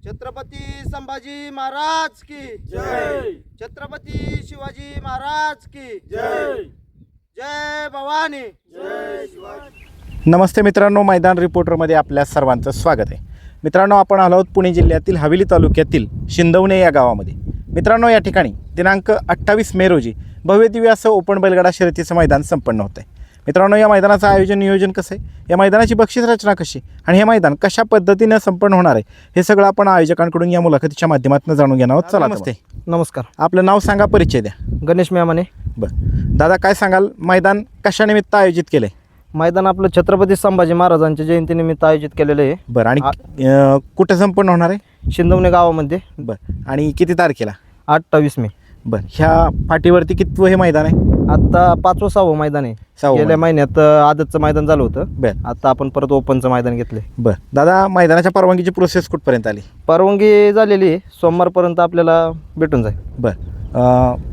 छत्रपती संभाजी महाराज की जय. छत्रपती शिवाजी महाराज की जय. जय भवानी. जय शिवाजी. नमस्ते मित्रांनो, मैदान रिपोर्टरमध्ये आपल्या सर्वांचं स्वागत आहे. मित्रांनो, आपण आलो आहोत पुणे जिल्ह्यातील हवेली तालुक्यातील शिंदवणे या गावामध्ये. मित्रांनो, या ठिकाणी दिनांक 28 मे रोजी भव्यदिव्य असं ओपन बैलगाडा शर्यतीचं मैदान संपन्न होतं आहे. मित्रांनो, या मैदानाचं आयोजन नियोजन कसं आहे, या मैदानाची बक्षीस रचना कशी आणि हे मैदान कशा पद्धतीनं संपन्न होणार आहे, हे सगळं आपण आयोजकांकडून या मुलाखतीच्या माध्यमातून जाणून घेणार आहोत. चला, नमस्ते. नमस्कार. आपलं नाव सांगा, परिचय द्या. गणेश म्यामाने. बरं दादा, काय सांगाल, मैदान कशानिमित्त आयोजित केलं आहे? मैदान आपलं छत्रपती संभाजी महाराजांच्या जयंतीनिमित्त आयोजित केलेलं आहे. बरं, आणि कुठं संपन्न होणार आहे? शिंदवणे गावामध्ये. बरं, आणि किती तारखेला? 28 मे. बरं, ह्या पाठीवरती कितवं हे मैदान आहे? आता 5वं मैदान आहे. गेल्या महिन्यात आदतचं मैदान झालं होतं. बरं. आता आपण परत ओपनचं मैदान घेतले. बरं दादा, मैदानाच्या परवानगीची प्रोसेस कुठपर्यंत आली? परवानगी झालेली आहे, सोमवारपर्यंत आपल्याला भेटून जाईल. बरं,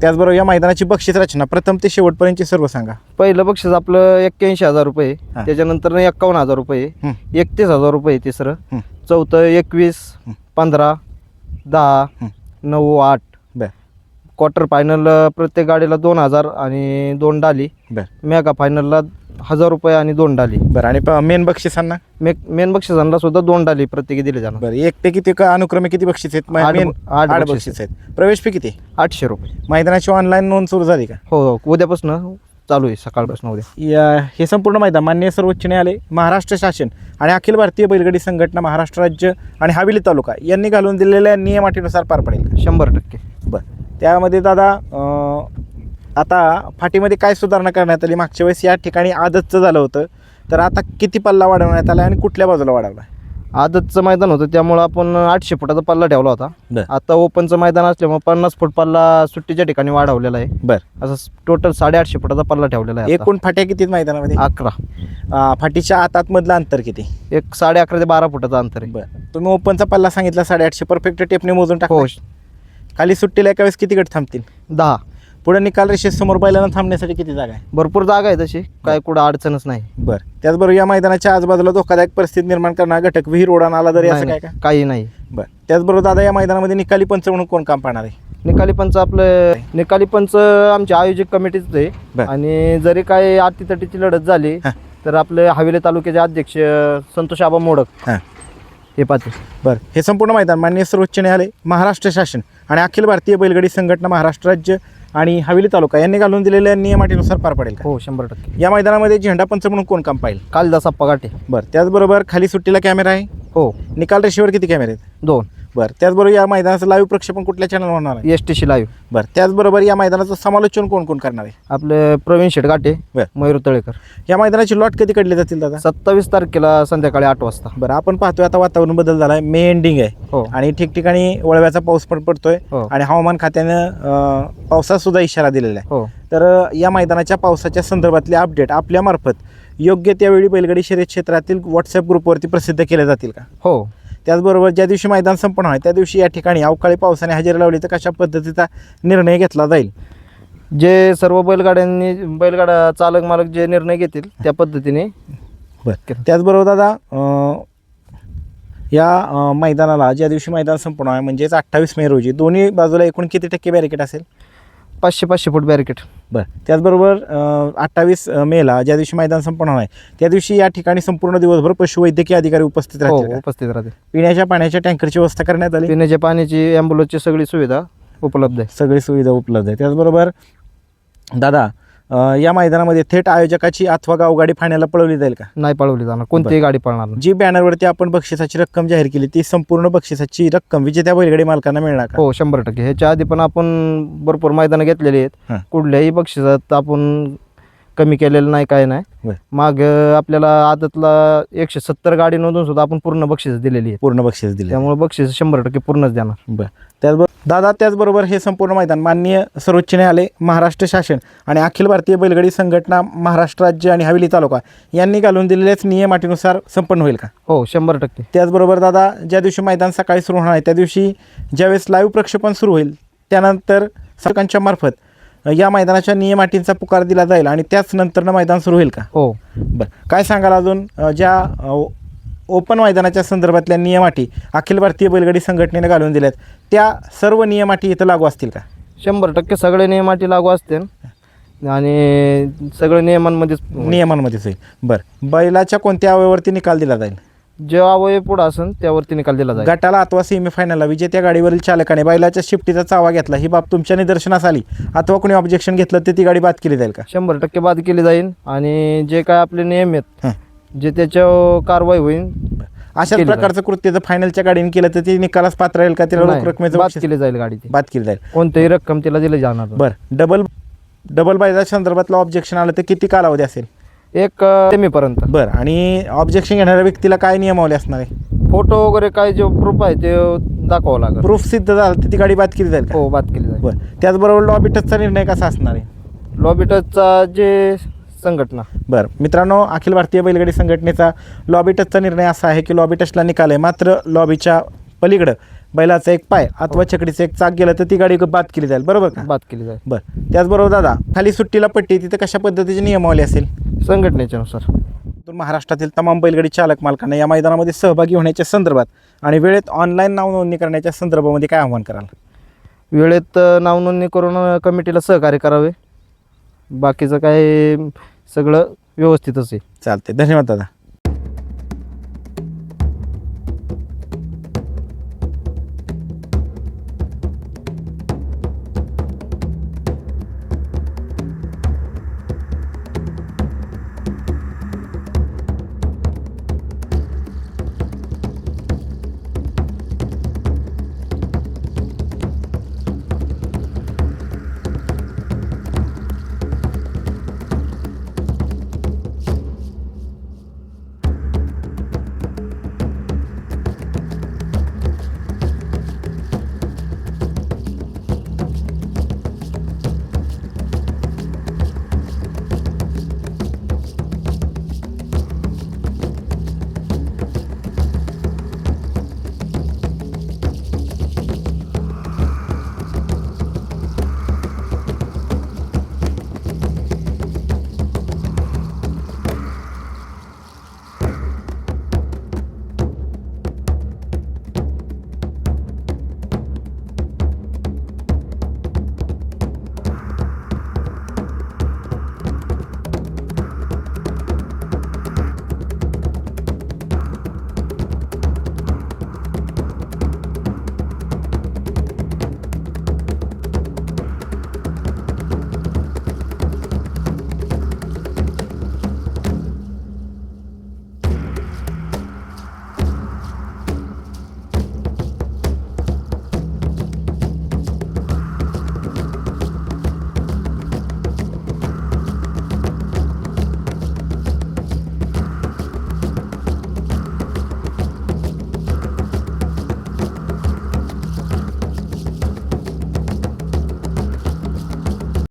त्याचबरोबर या मैदानाची बक्षीस रचना प्रथम ते शेवटपर्यंतची सर्व सांगा. पहिलं बक्षीस आपलं 81,000 रुपये, हां. त्याच्यानंतर 51,000 रुपये, 31,000 रुपये तिसरं, हं. चौथं 21, 15, 10, 9, 8. बरं. क्वार्टर फायनल प्रत्येक गाडीला 2,000 आणि 2 डाली. बरं. मेगा फायनलला 1,000 रुपये आणि 2 डाली. बरं, आणि मेन बक्षिसांना? मेन बक्षिसांना सुद्धा 2 डाली प्रत्येकी दिले जाणार. बरं, एक ते किती अनुक्रमे किती बक्षीस आहेत? मेन 8 8 बक्षीस बक्षीस आहेत. प्रवेश फी किती? 800 रुपये. मैदानाची ऑनलाईन नोंद सुरू झाली का? हो, उद्यापासून चालू आहे, सकाळपासून उद्या. हे संपूर्ण मैदान माननीय सर्वोच्च न्यायालय, महाराष्ट्र शासन आणि अखिल भारतीय बैलगाडी संघटना, महाराष्ट्र राज्य आणि हवेली तालुका यांनी घालून दिलेल्या नियमाटीनुसार पार पडेल? 100%. बरं, त्यामध्ये दादा आता फाटीमध्ये काय सुधारणा करण्यात आली? मागच्या वेळेस या ठिकाणी आदतचं झालं होतं, तर आता किती पल्ला वाढवण्यात आला आणि कुठल्या बाजूला वाढवला? आदतचं मैदान होतं त्यामुळं आपण 800 फुटाचा पल्ला ठेवला होता. बरं. आता ओपनचं मैदान असल्यामुळे 50 फूट पल्ला सुट्टीच्या ठिकाणी वाढवलेला आहे. बरं, असं टोटल 850 फुटाचा पल्ला ठेवलेला आहे. एकूण फाट्या किती आहेत मैदानामध्ये? 11. फाटीच्या आतातमधलं अंतर किती? एक 11.5 ते 12 फुटाचं अंतर आहे. बरं, तुम्ही ओपनचा पल्ला सांगितला 850, परफेक्ट टेपने मोजून टाका. हो, खाली सुट्टीला एका वेळेस किती गट थांबतील? 10. पुढे निकाल रेषेसमोर बैलांना थांबण्यासाठी किती जागा आहे? भरपूर जागा आहे तशी, काय कुठं अडचणच नाही. बरं, त्याचबरोबर या मैदानाच्या आजूबाजूला धोकादायक परिस्थिती निर्माण करणारा घटक, विहीर, ओढा, नाला दरी असं काय का? काही नाही. बरं, त्याचबरोबर दादा, या मैदानामध्ये निकाली पंच म्हणून कोण काम पाहणार आहे? निकाली पंच आमच्या आयोजक कमिटीच आहे. बरं. आणि जरी काय अटीतटीची लढत झाली हां. तर आपले हवेली तालुक्याचे अध्यक्ष संतोष आबा मोडक हां. हे पाहते. बरं, हे संपूर्ण मैदान माननीय सर्वोच्च न्यायालय, महाराष्ट्र शासन आणि अखिल भारतीय बैलगाडी संघटना, महाराष्ट्र राज्य आणि हवेली तालुका यांनी घालून दिलेल्या नियमाटीनुसार पार पडेल का? हो, 100%. या मैदानामध्ये झेंडा पंच म्हणून कोण काम पाहिजे? कालिदास अप्पा गाठे. बरं, त्याचबरोबर खाली सुट्टीला कॅमेरा आहे? हो, निकाल रेषेवर किती कॅमेरे आहेत? 2. बरं, त्याचबरोबर या मैदानाचं लाईव्ह प्रक्षेपण कुठल्या चॅनल होणार आहे? STC live. बरं, त्याचबरोबर या मैदानाचं समालोचन कोण कोण करणार आहे? आपले प्रवीण शेठ गाठे, बरं. मयूर तळेकर. या मैदानाची लॉट कधी काढली जातील दादा? 27 तारखेला संध्याकाळी 8 वाजता. बरं, आपण पाहतोय आता वातावरण बदल झाला आहे, मे एंडिंग आहे. हो. आणि ठिकठिकाणी वळव्याचा पाऊस पण पडतोय. हो. आणि हवामान खात्यानं पावसाचा सुद्धा इशारा दिलेला आहे. हो, तर या मैदानाच्या पावसाच्या संदर्भातले अपडेट आपल्यामार्फत योग्य त्यावेळी बैलगाडी शर्यत क्षेत्रातील व्हॉट्सअप ग्रुपवरती प्रसिद्ध केले जातील का? हो. त्याचबरोबर ज्या दिवशी मैदान संपन्न आहे त्या दिवशी या ठिकाणी अवकाळी पावसाने हजेरी लावली तर कशा पद्धतीचा निर्णय घेतला जाईल? जे सर्व बैलगाडा चालक मालक जे निर्णय घेतील त्या पद्धतीने. बरं, त्याचबरोबर दादा, या मैदानाला ज्या दिवशी मैदान संपन्न आहे म्हणजेच 28 मे रोजी दोन्ही बाजूला एकूण किती टक्के बॅरिकेड असेल? 500 फूट बॅरिकेड. बरं, त्याचबरोबर 28 मेला ज्या दिवशी मैदान संपन्न आहे त्या दिवशी या ठिकाणी संपूर्ण दिवसभर पशुवैद्यकीय अधिकारी उपस्थित हो, राहतील का? उपस्थित राहते. पिण्याच्या पाण्याच्या टँकरची व्यवस्था करण्यात आली? पिण्याच्या पाण्याची, ॲम्ब्युलन्सची सगळी सुविधा उपलब्ध आहे. सगळी सुविधा उपलब्ध आहे. त्याचबरोबर दादा, या मैदानामध्ये थेट आयोजकाची अथवा गावगाडी फाण्याला पळवली जाईल का? नाही पळवली जाणार, कोणतीही गाडी पळणार नाही. जी बॅनरवरती आपण बक्षिसाची रक्कम जाहीर केली ती संपूर्ण बक्षिसाची रक्कम विजेत्या बैलगाडी मालकांना मिळणार का? हो, 100%. ह्याच्या आधी पण आपण भरपूर मैदानं घेतलेली आहेत. हां. कुठल्याही बक्षिसात आपण कमी केलेलं नाही, काय नाही. बरं. माग आपल्याला आदतला 170 गाडी नोंदून सुद्धा आपण पूर्ण बक्षीस दिलेली आहे. पूर्ण बक्षीस दिले. त्यामुळे बक्षीस 100% पूर्णच देणार. बरं, त्याचबरोबर हे संपूर्ण मैदान माननीय सर्वोच्च न्यायालय, महाराष्ट्र शासन आणि अखिल भारतीय बैलगाडी संघटना, महाराष्ट्र राज्य आणि हवेली तालुका यांनी घालून दिलेल्याच नियमाटीनुसार संपन्न होईल का? हो, 100%. त्याचबरोबर दादा, ज्या दिवशी मैदान सकाळी सुरू होणार आहे त्या दिवशी ज्यावेळेस लाईव्ह प्रक्षेपण सुरू होईल त्यानंतर सरकारच्या मार्फत या मैदानाच्या नियमाटींचा पुकार दिला जाईल आणि त्याच नंतरनं मैदान सुरू होईल का? हो. बरं, काय सांगाल अजून ज्या ओपन मैदानाच्या संदर्भातल्या नियम अटी अखिल भारतीय बैलगाडी संघटनेने घालून दिल्यात, त्या सर्व नियम अटी इथं लागू असतील का? 100% सगळे नियम अटी लागू असते आणि सगळे नियमांमध्येच होईल. बरं, बैलाच्या कोणत्या अवयवावरती निकाल दिला जाईल? जे अवयव पुढे असेल त्यावरती निकाल दिला जाईल. गटाला अथवा सेमीफायनलला विजेत्या गाडीवरील चालकाने बैलाच्या शिफ्टीचा चावा घेतला, ही बाब तुमच्या निदर्शनास आली अथवा कोणी ऑब्जेक्शन घेतलं तर ती गाडी बाद केली जाईल का? 100% बाद केली जाईल आणि जे काय आपले नियम आहेत हं. जे त्याच्यावर कारवाई होईल अशाच केली प्रकारचं कृत्य जर फायनलच्या गाडीने केलं तर ती निकालास पात्र राहील का? तिला नाही, रोख रकमेचं बाद बक्षीस केली जाईल गाडी ती. बाद केली जाईल. कोणतीही रक्कम तिला दिली जाणार नाही. बरं, डबल बैलाच्या संदर्भातलं ऑब्जेक्शन आलं तर किती कालावधी असेल? एक सेमीपर्यंत. बरं, आणि ऑब्जेक्शन घेणाऱ्या व्यक्तीला काय नियमावली असणार आहे? फोटो वगैरे काय जे प्रूफ आहे ते दाखवावं लागेल. प्रूफ सिद्ध झालं तर ती गाडी बाद केली जाईल का? हो, बाद केली जाईल. बरं, त्याचबरोबर लॉबी टचचा निर्णय कसा असणार आहे? लॉबी टचचा जे संघटना बरं मित्रांनो, अखिल भारतीय बैलगाडी संघटनेचा लॉबी टचचा निर्णय असा आहे की लॉबी टचला निकाल आहे, मात्र लॉबीच्या पलीकडं बैलाचा एक पाय अथवा छकडीचं एक चाक गेलं तर ती गाडी बाद केली जाईल, बरोबर का? बाद केली जाईल बरं, त्याचबरोबर दादा, खाली सुट्टीला पट्टी तिथं कशा पद्धतीची नियमावली असेल? संघटनेच्या नुसार. महाराष्ट्रातील तमाम बैलगाडी चालक मालकांना या मैदानामध्ये सहभागी होण्याच्या संदर्भात आणि वेळेत ऑनलाईन नाव नोंदणी करण्याच्या संदर्भामध्ये काय आव्हान कराल? वेळेत नाव नोंदणी करून कमिटीला सहकार्य करावे. बाकीचं काय सगळं व्यवस्थितच आहे. चालते, धन्यवाद दादा.